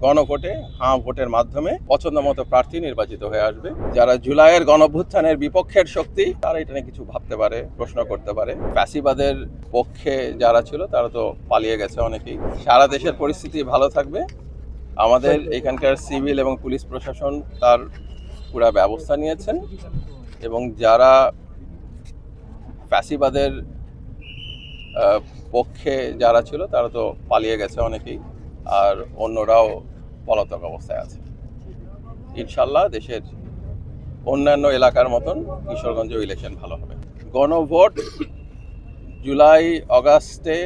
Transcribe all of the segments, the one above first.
গণভোটে ভোটের মাধ্যমে পছন্দমতো প্রার্থী নির্বাচিত হয়ে আসবে। যারা জুলাইয়ের গণঅভ্যুত্থানের বিপক্ষের শক্তি, তারা এটা নিয়ে কিছু ভাবতে পারে, প্রশ্ন করতে পারে। ফ্যাসিবাদের পক্ষে যারা ছিল তারা তো পালিয়ে গেছে অনেকেই। সারা দেশের পরিস্থিতি ভালো থাকবে। আমাদের এখানকার সিভিল এবং পুলিশ প্রশাসন তার পুরা ব্যবস্থা নিয়েছেন, এবং যারা ফ্যাসিবাদের পক্ষে যারা ছিল তারা তো পালিয়ে গেছে অনেকেই, আর অন্যরাও পলাতক অবস্থায় আছে। ইনশাল্লাহ দেশের অন্যান্য এলাকার মতন কিশোরগঞ্জেও ইলেকশন ভালো হবে। গণভোট জুলাই অগাস্টে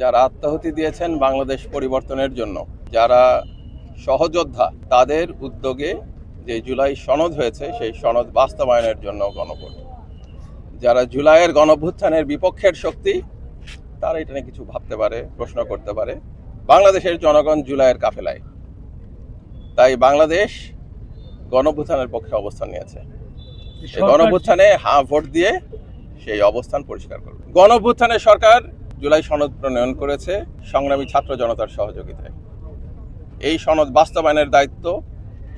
যারা আত্মাহুতি দিয়েছেন বাংলাদেশ পরিবর্তনের জন্য, যারা সহযোদ্ধা, তাদের উদ্যোগে যে জুলাই সনদ হয়েছে সেই সনদ বাস্তবায়নের জন্য গণভোট। যারা জুলাইয়ের গণঅভ্যুত্থানের বিপক্ষের শক্তি, তারা এটা নিয়ে কিছু ভাবতে পারে, প্রশ্ন করতে পারে। বাংলাদেশের জনগণ জুলাইয়ের কাফেলায়, তাই বাংলাদেশ গণঅভ্যুত্থানের পক্ষে অবস্থান নিয়েছে। গণঅভ্যুত্থানে ভোট দিয়ে সেই অবস্থান পরিষ্কার করবে। গণঅভ্যুত্থানের সরকার জুলাই সনদ প্রণয়ন করেছে সংগ্রামী ছাত্র জনতার সহযোগিতায়। এই সনদ বাস্তবায়নের দায়িত্ব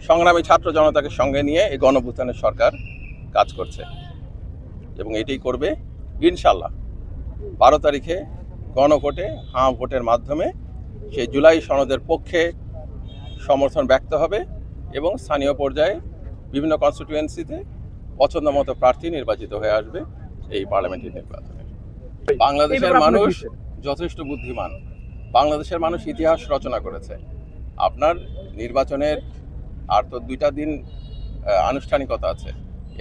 সংগ্রামী ছাত্র জনতাকে সঙ্গে নিয়ে এই গণঅভ্যুত্থানের সরকার কাজ করছে, এবং এটাই করবে ইনশাল্লাহ। 12 তারিখে গণভোটে ভোটের মাধ্যমে সেই জুলাই সনদের পক্ষে সমর্থন ব্যক্ত হবে, এবং স্থানীয় পর্যায়ে বিভিন্ন কনস্টিটিউয়েন্সিতে পছন্দমতো প্রার্থী নির্বাচিত হয়ে আসবে এই পার্লামেন্টারি নির্বাচনে। বাংলাদেশের মানুষ যথেষ্ট বুদ্ধিমান। বাংলাদেশের মানুষ ইতিহাস রচনা করেছে। আপনার নির্বাচনের আর তো 2টা দিন আনুষ্ঠানিকতা আছে,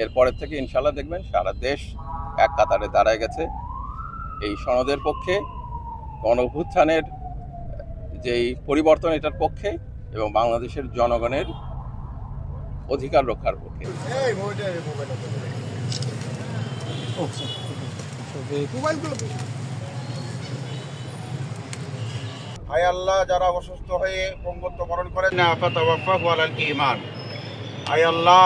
এরপরের থেকে ইনশাল্লাহ দেখবেন সারা দেশ এক কাতারে দাঁড়ায় গেছে এই সনদের পক্ষে, গণঅভ্যুত্থানের যেই পরিবর্তন এটার পক্ষে, এবং বাংলাদেশের জনগণের অধিকার রক্ষার পক্ষে। হায় আল্লাহ, যারা অসুস্থ হয়ে পঙ্গুত্ব বরণ করেন না ফাতাওয়াফাহু আলাল ঈমান। হায় আল্লাহ